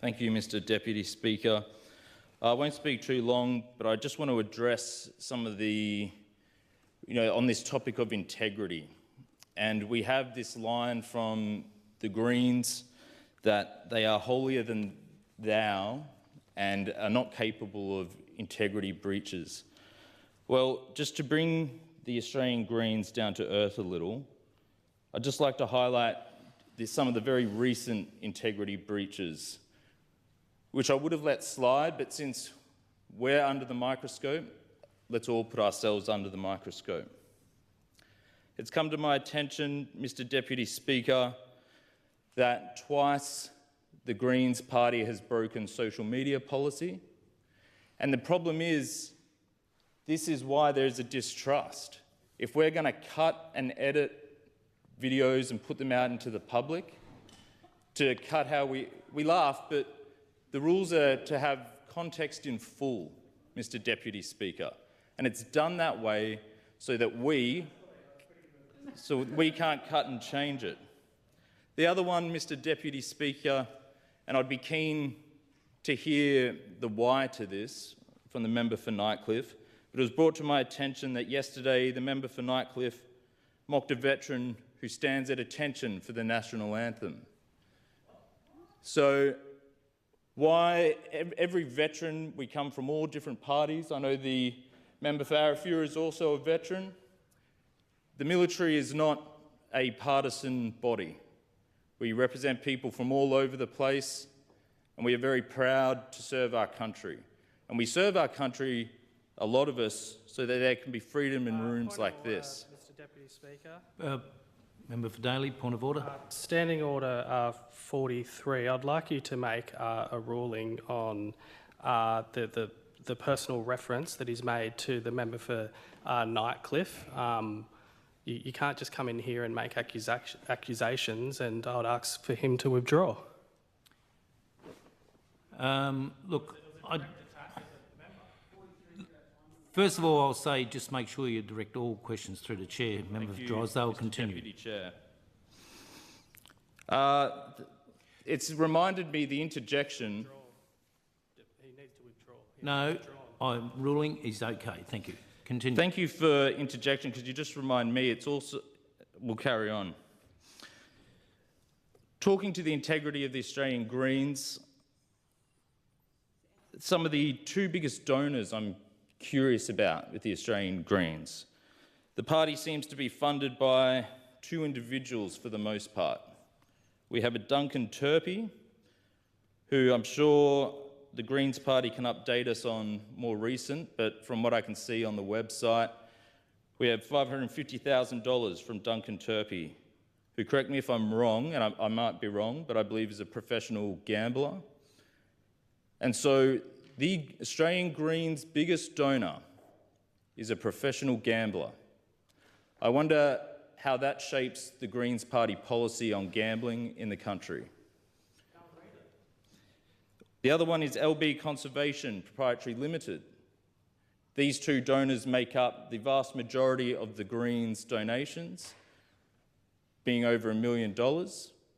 Thank you, Mr. Deputy Speaker. I won't speak too long, but I just want to address some of the, on this topic of integrity. And we have this line from the Greens that they are holier than thou and are not capable of integrity breaches. Well, just to bring the Australian Greens down to earth a little, I'd just like to highlight some of the very recent integrity breaches, which I would have let slide, but since we're under the microscope, let's all put ourselves under the microscope. It's come to my attention, Mr. Deputy Speaker, that twice the Greens party has broken social media policy. And the problem is, this is why there's a distrust. If we're going to cut and edit videos and put them out into the public, to cut how we laugh, but the rules are to have context in full, Mr. Deputy Speaker. And it's done that way so that we can't cut and change it. The other one, Mr. Deputy Speaker, and I'd be keen to hear the why to this from the member for Nightcliff, but it was brought to my attention that yesterday the member for Nightcliff mocked a veteran who stands at attention for the national anthem. So why every veteran, we come from all different parties. I know the member for Arafura is also a veteran. The military is not a partisan body. We represent people from all over the place, and we are very proud to serve our country. And we serve our country, a lot of us, so that there can be freedom in rooms like this. Mr. Deputy Speaker. Member for Daly, point of order. Standing Order 43, I'd like you to make a ruling on the personal reference that is made to the member for Nightcliff. You can't just come in here and make accusations, and I would ask for him to withdraw. Look, first of all, I'll say just make sure you direct all questions through the chair. Member for Drysdale, continue. Deputy Chair. It's reminded me the interjection. He needs to withdraw. No, I'm ruling is okay. Thank you. Continue. Thank you for interjection, because you just remind me. It's also. We'll carry on. Talking to the integrity of the Australian Greens, some of the two biggest donors I'm curious about with the Australian Greens. The party seems to be funded by two individuals for the most part. We have a Duncan Turpie, who I'm sure the Greens party can update us on more recent, but from what I can see on the website, we have $550,000 from Duncan Turpie, who, correct me if I'm wrong, and I might be wrong, but I believe is a professional gambler. And so the Australian Greens' biggest donor is a professional gambler. I wonder how that shapes the Greens party policy on gambling in the country. The other one is LB Conservation Proprietary Limited. These two donors make up the vast majority of the Greens' donations, being over $1 million,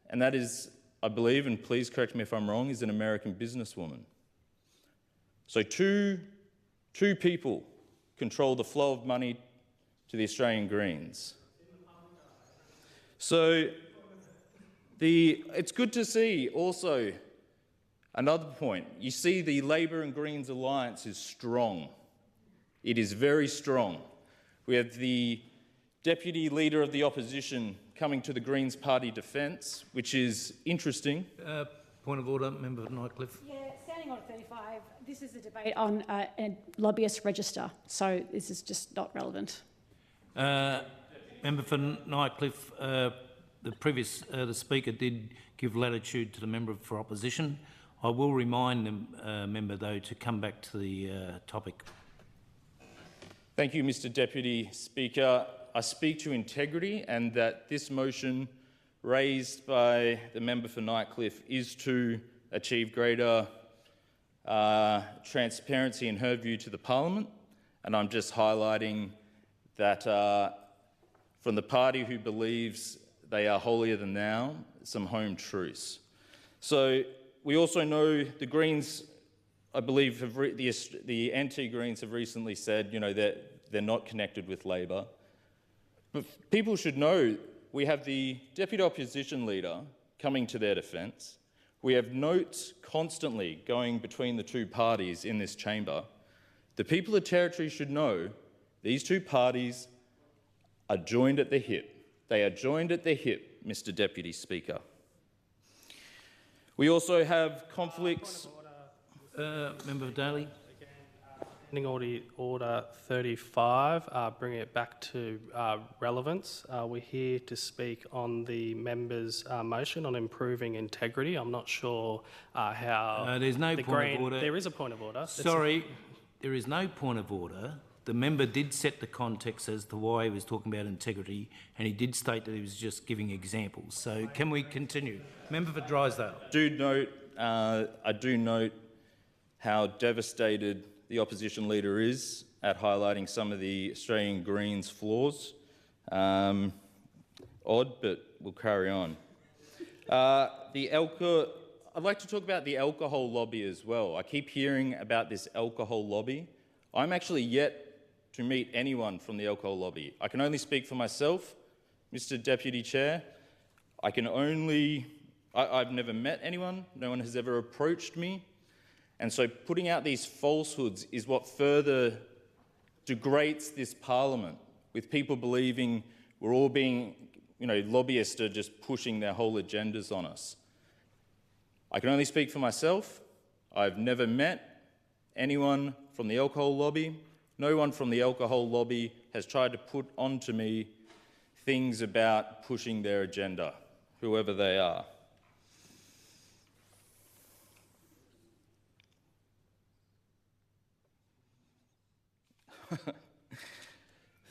and that is, I believe, and please correct me if I'm wrong, is an American businesswoman. So two people control the flow of money to the Australian Greens. So it's good to see also another point. You see the Labor and Greens alliance is strong. It is very strong. We have the Deputy Leader of the Opposition coming to the Greens party defence, which is interesting. Point of order, member for Nightcliff. Yeah, standing on 35, this is a debate on a lobbyist register, so this is just not relevant. Member for Nightcliff, the Speaker did give latitude to the member for opposition. I will remind the member, though, to come back to the topic. Thank you, Mr. Deputy Speaker. I speak to integrity, and that this motion raised by the member for Nightcliff is to achieve greater transparency in her view to the Parliament, and I'm just highlighting that from the party who believes they are holier than thou, some home truths. So we also know the Greens, I believe, the anti-Greens have recently said, that they're not connected with Labor. But people should know we have the Deputy Opposition Leader coming to their defence. We have notes constantly going between the two parties in this chamber. The people of Territory should know these two parties are joined at the hip. They are joined at the hip, Mr. Deputy Speaker. We also have conflicts. Member Daly. Standing Order 35, bringing it back to relevance. We're here to speak on the member's motion on improving integrity. I'm not sure how... there's no point of order. There is a point of order. Sorry, there is no point of order. The member did set the context as to why he was talking about integrity, and he did state that he was just giving examples. So can we continue? Member for Drysdale. I do note how devastated the opposition leader is at highlighting some of the Australian Greens' flaws. Odd, but we'll carry on. I'd like to talk about the alcohol lobby as well. I keep hearing about this alcohol lobby. I'm actually yet to meet anyone from the alcohol lobby. I can only speak for myself, Mr. Deputy Chair. I've never met anyone. No one has ever approached me. And so putting out these falsehoods is what further degrades this parliament, with people believing we're all being, lobbyists are just pushing their whole agendas on us. I can only speak for myself. I've never met anyone from the alcohol lobby. No one from the alcohol lobby has tried to put onto me things about pushing their agenda, whoever they are.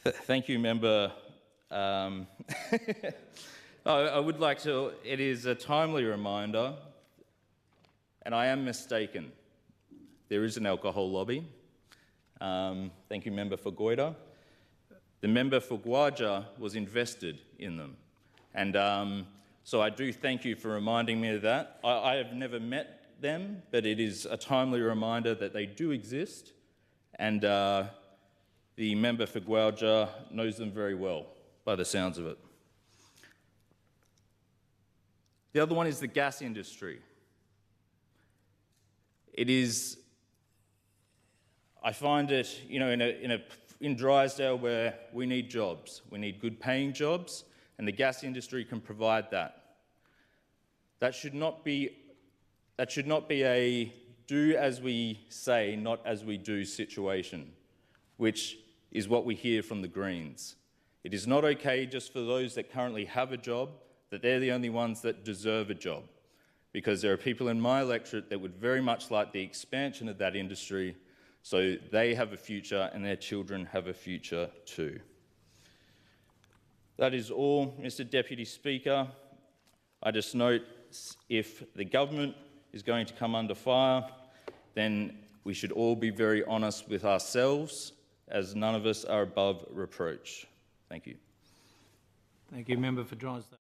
Thank you, Member. I would like to, it is a timely reminder, and I am mistaken. There is an alcohol lobby. Thank you, Member for Goyder. The member for Gwaja was invested in them. And so I do thank you for reminding me of that. I have never met them, but it is a timely reminder that they do exist. And the member for Gwaja knows them very well, by the sounds of it. The other one is the gas industry. It is, I find it, in Drysdale where we need jobs, we need good paying jobs, and the gas industry can provide that. That should not be a do as we say, not as we do situation, which is what we hear from the Greens. It is not okay just for those that currently have a job, that they're the only ones that deserve a job, because there are people in my electorate that would very much like the expansion of that industry so they have a future and their children have a future too. That is all, Mr. Deputy Speaker. I just note, if the government is going to come under fire, then we should all be very honest with ourselves, as none of us are above reproach. Thank you. Thank you, Member for Drysdale.